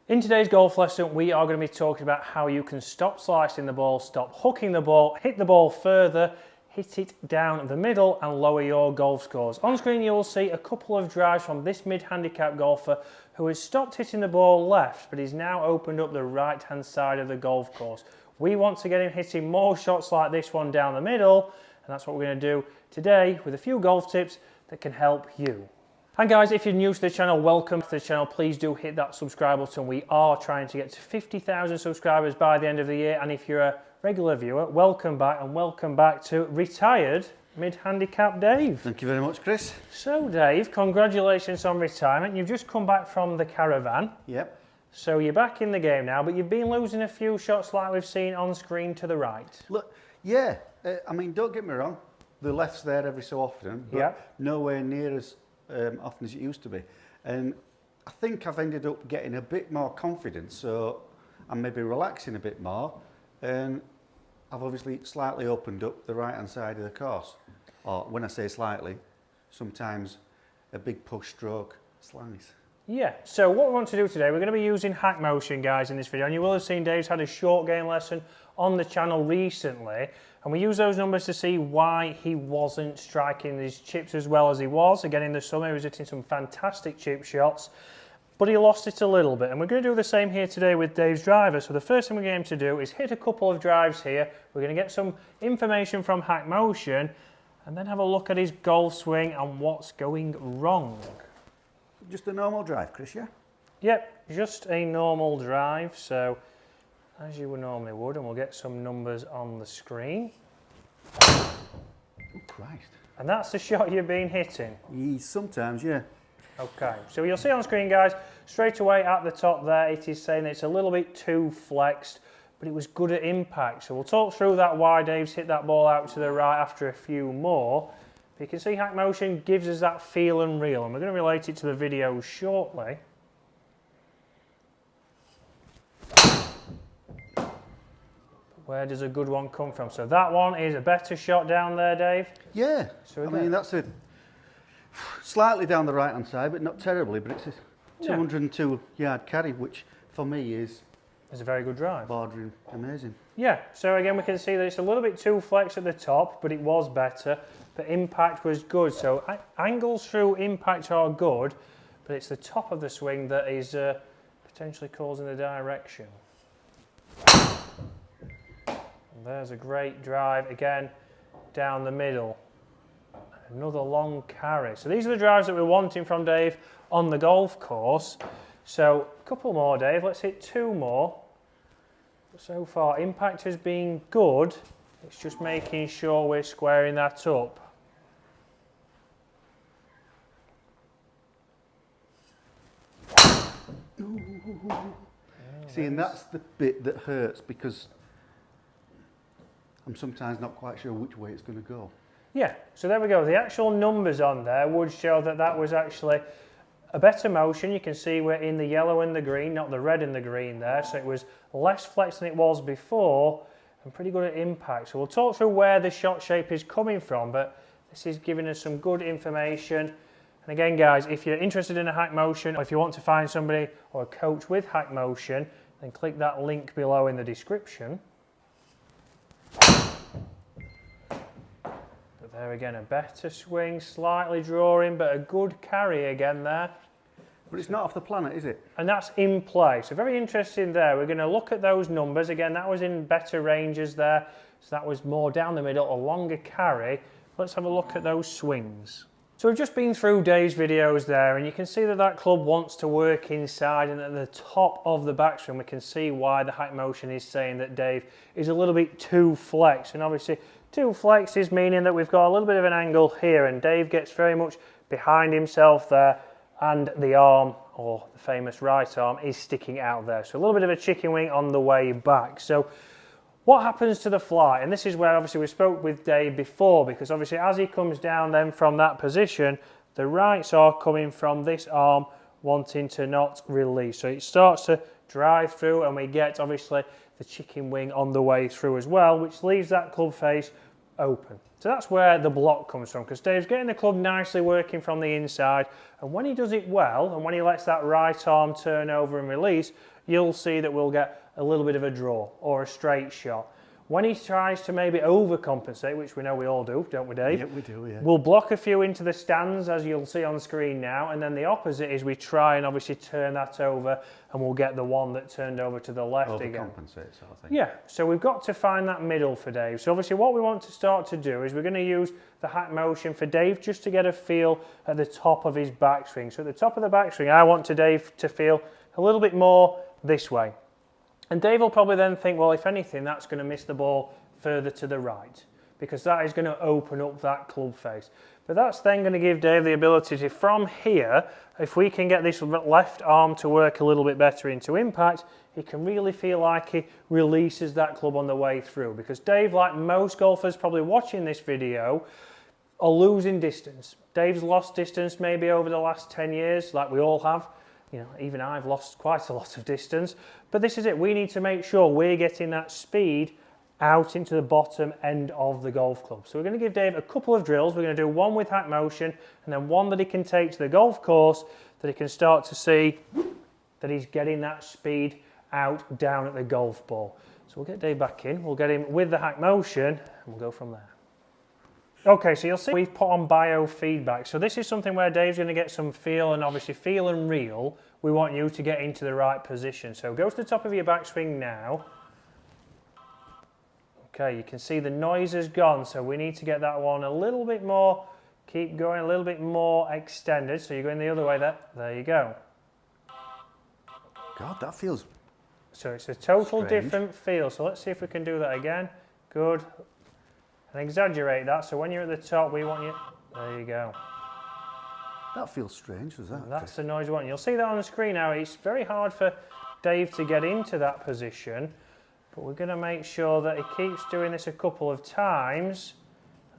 In today's golf lesson, we are going to be talking about how you can stop slicing the ball, stop hooking the ball, hit the ball further, hit it down the middle and lower your golf scores. On screen you will see a couple of drives from this mid-handicap golfer who has stopped hitting the ball left but he's now opened up the right hand side of the golf course. We want to get him hitting more shots like this one down the middle, and that's what we're going to do today with a few golf tips that can help you. And guys, if you're new to the channel, welcome to the channel. Please do hit that subscribe button. We are trying to get to 50,000 subscribers by the end of the year. And if you're a regular viewer, welcome back, and welcome back to retired mid-handicap Dave. Thank you very much, Chris. So Dave, congratulations on retirement. You've just come back from the caravan. Yep. So you're back in the game now, but you've been losing a few shots like we've seen on screen to the right. Look, yeah, I mean, don't get me wrong. The left's there every so often, but nowhere near as often as it used to be. And I think I've ended up getting a bit more confidence, so I'm maybe relaxing a bit more, and I've obviously slightly opened up the right hand side of the course. Or when I say slightly, sometimes a big push stroke slice. Yeah, so what we want to do today, we're going to be using hackmotion, guys, in this video, and you will have seen Dave's had a short game lesson on the channel recently, and we use those numbers to see why he wasn't striking these chips as well as he was. Again, in the summer he was hitting some fantastic chip shots, but he lost it a little bit, and we're going to do the same here today with Dave's driver. So the first thing we're going to do is hit a couple of drives here. We're going to get some information from hackmotion and then have a look at his golf swing and what's going wrong. Just a normal drive, Chris, yeah? Yep, just a normal drive, so as you would normally would, and we'll get some numbers on the screen. Oh, Christ. And that's the shot you've been hitting? Sometimes, yeah. Okay, so you'll see on screen, guys, straight away at the top there, it is saying it's a little bit too flexed, but it was good at impact. So we'll talk through that, why Dave's hit that ball out to the right after a few more. You can see hackmotion gives us that feel and reel, and we're going to relate it to the video shortly. Where does a good one come from? So that one is a better shot down there, Dave? Yeah, so I mean, that's a slightly down the right hand side, but not terribly, but it's a 202 yard carry, which for me is a very good drive. Bordering amazing. Yeah, so again we can see that it's a little bit too flex at the top, but it was better. The impact was good, so angles through impact are good, but it's the top of the swing that is potentially causing the direction. And there's a great drive again down the middle. Another long carry. So these are the drives that we're wanting from Dave on the golf course. So a couple more, Dave. Let's hit two more. So far impact has been good. It's just making sure we're squaring that up. See, and that's the bit that hurts because I'm sometimes not quite sure which way it's going to go. Yeah, so there we go. The actual numbers on there would show that that was actually a better motion. You can see we're in the yellow and the green, not the red and the green there. So it was less flex than it was before and pretty good at impact. So we'll talk through where the shot shape is coming from, but this is giving us some good information. And again, guys, if you're interested in a hackmotion, or if you want to find somebody or a coach with hackmotion, then click that link below in the description. But there again, a better swing, slightly drawing, but a good carry again there. But it's not off the planet, is it? And that's in play. So very interesting there. We're going to look at those numbers. Again, that was in better ranges there. So that was more down the middle, a longer carry. Let's have a look at those swings. So we've just been through Dave's videos there, and you can see that that club wants to work inside, and at the top of the backswing we can see why the hackmotion is saying that Dave is a little bit too flex. And obviously too flex is meaning that we've got a little bit of an angle here, and Dave gets very much behind himself there, and the arm, or the famous right arm, is sticking out there. So a little bit of a chicken wing on the way back. So what happens to the fly? And this is where obviously we spoke with Dave before, because obviously as he comes down then from that position, the rights are coming from this arm wanting to not release. So it starts to drive through, and we get obviously the chicken wing on the way through as well, which leaves that club face open. So that's where the block comes from, because Dave's getting the club nicely working from the inside, and when he does it well, and when he lets that right arm turn over and release, you'll see that we'll get a little bit of a draw or a straight shot. When he tries to maybe overcompensate, which we know we all do, don't we, Dave? Yeah, we do, yeah. We'll block a few into the stands, as you'll see on screen now, and then the opposite is we try and obviously turn that over, and we'll get the one that turned over to the left again. Overcompensate sort of thing. Yeah, so we've got to find that middle for Dave. So obviously what we want to start to do is we're going to use the hack motion for Dave just to get a feel at the top of his backswing. So at the top of the backswing, I want Dave to feel a little bit more this way. And Dave will probably then think, well, if anything, that's going to miss the ball further to the right, because that is going to open up that club face. But that's then going to give Dave the ability to, from here, if we can get this left arm to work a little bit better into impact, he can really feel like he releases that club on the way through. Because Dave, like most golfers probably watching this video, are losing distance. Dave's lost distance maybe over the last 10 years, like we all have. You know, even I've lost quite a lot of distance. But this is it. We need to make sure we're getting that speed out into the bottom end of the golf club. So we're going to give Dave a couple of drills. We're going to do one with hack motion and then one that he can take to the golf course that he can start to see that he's getting that speed out down at the golf ball. So we'll get Dave back in. We'll get him with the hack motion and we'll go from there. Okay, so you'll see we've put on biofeedback. So this is something where Dave's going to get some feel, and obviously feel and reel, we want you to get into the right position. So go to the top of your backswing now. Okay, you can see the noise has gone, so we need to get that one a little bit more, keep going a little bit more extended. So you're going the other way there you go. God, that feels... So it's a total strange. different feel. So let's see if we can do that again. Good. And exaggerate that, so when you're at the top, we want you... There you go. That feels strange, does that? That's the noise we want. You'll see that on the screen now. It's very hard for Dave to get into that position, but we're going to make sure that he keeps doing this a couple of times,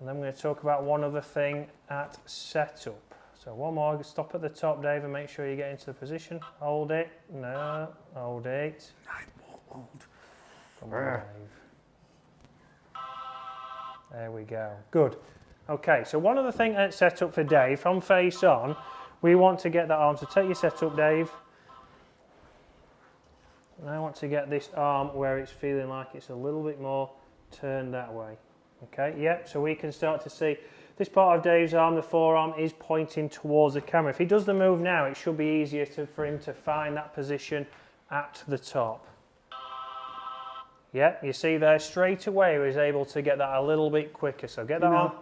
and then we're going to talk about one other thing at setup. So one more, stop at the top, Dave, and make sure you get into the position. Hold it. No, hold it. I won't hold. Come on, Dave. There we go. Good. Okay, so one other thing at setup for Dave, from face on, we want to get that arm. So take your setup, Dave. And I want to get this arm where it's feeling like it's a little bit more turned that way. Okay, yep, so we can start to see this part of Dave's arm, the forearm, is pointing towards the camera. If he does the move now, it should be easier for him to find that position at the top. Yeah, you see there, straight away he was able to get that a little bit quicker. So get that arm.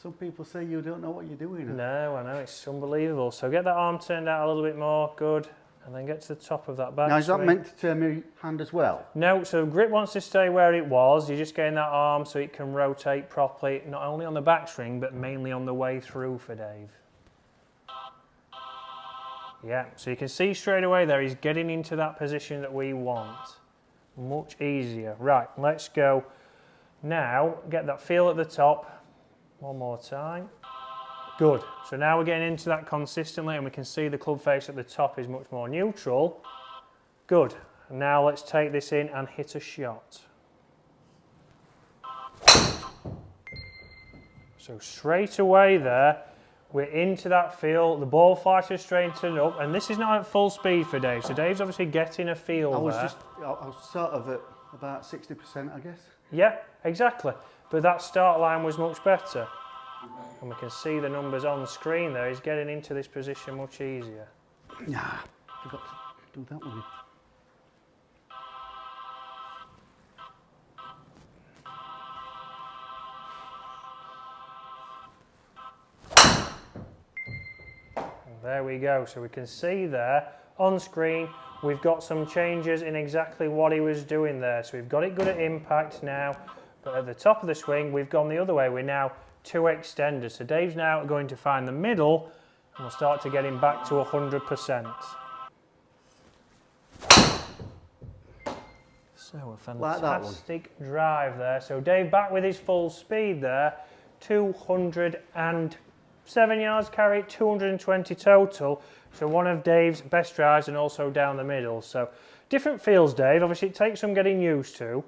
Some people say you don't know what you're doing. No, I know, it's unbelievable. So get that arm turned out a little bit more, good. And then get to the top of that back. Now, is that swing. meant to turn my hand as well? No, so grip wants to stay where it was. You're just getting that arm so it can rotate properly, not only on the backswing, but mainly on the way through for Dave. Yeah, so you can see straight away there, he's getting into that position that we want. Much easier. Right, let's go. Now, get that feel at the top. One more time. Good. So now we're getting into that consistently and we can see the club face at the top is much more neutral. Good. Now let's take this in and hit a shot. So straight away there, we're into that feel. The ball flight is straightened up, and this is not at full speed for Dave. So Dave's obviously getting a feel I was there. sort of at about 60%, I guess. Yeah, exactly. But that start line was much better. And we can see the numbers on the screen there. He's getting into this position much easier. Nah, forgot to do that one. And there we go. So we can see there on screen we've got some changes in exactly what he was doing there. So we've got it good at impact now, but at the top of the swing we've gone the other way. We're now two extenders. So Dave's now going to find the middle and we'll start to get him back to 100%. So a fantastic drive there. So Dave back with his full speed there. 207 yards carry, 220 total. So one of Dave's best drives and also down the middle. So different feels, Dave. Obviously it takes some getting used to.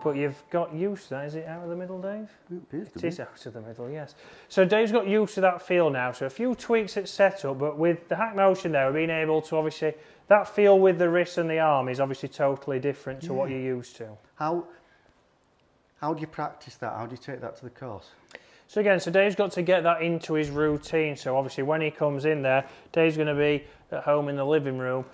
But you've got used to that. Is it out of the middle, Dave? It is out of the middle, yes. So Dave's got used to that feel now. So a few tweaks at setup, but with the hack motion there, we're being able to obviously, that feel with the wrist and the arm is obviously totally different to what you're used to. How do you practice that? How do you take that to the course? So again, so Dave's got to get that into his routine. So obviously when he comes in there, Dave's going to be at home in the living room,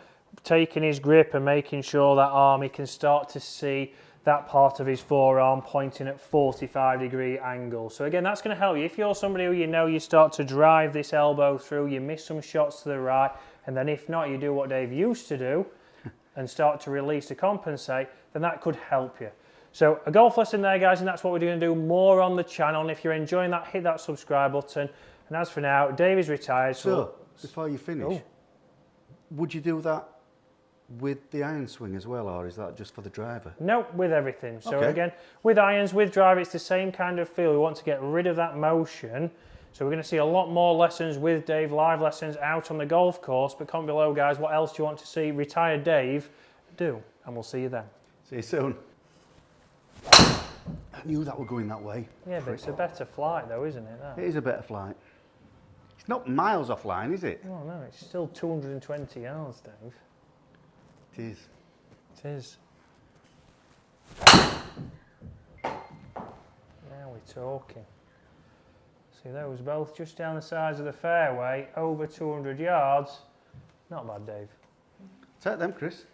taking his grip and making sure that arm, he can start to see that part of his forearm pointing at 45-degree angle. So again, that's going to help you. If you're somebody who you start to drive this elbow through, you miss some shots to the right, and then if not, you do what Dave used to do and start to release to compensate, then that could help you. So a golf lesson there, guys, and that's what we're going to do more on the channel. And if you're enjoying that, hit that subscribe button. And as for now, Dave is retired. So before you finish, would you do that with the iron swing as well, or is that just for the driver? No, with everything. So again, with irons, with driver, it's the same kind of feel. We want to get rid of that motion. So we're going to see a lot more lessons with Dave, live lessons out on the golf course. But comment below, guys, what else do you want to see retired Dave do? And we'll see you then. See you soon. I knew that were going that way. Yeah, but it's a better flight though, isn't it? That? It is a better flight. It's not miles offline, is it? Oh no, it's still 220 yards, Dave. It is. It is. Now we're talking. See those both just down the sides of the fairway, over 200 yards. Not bad, Dave. Take them, Chris.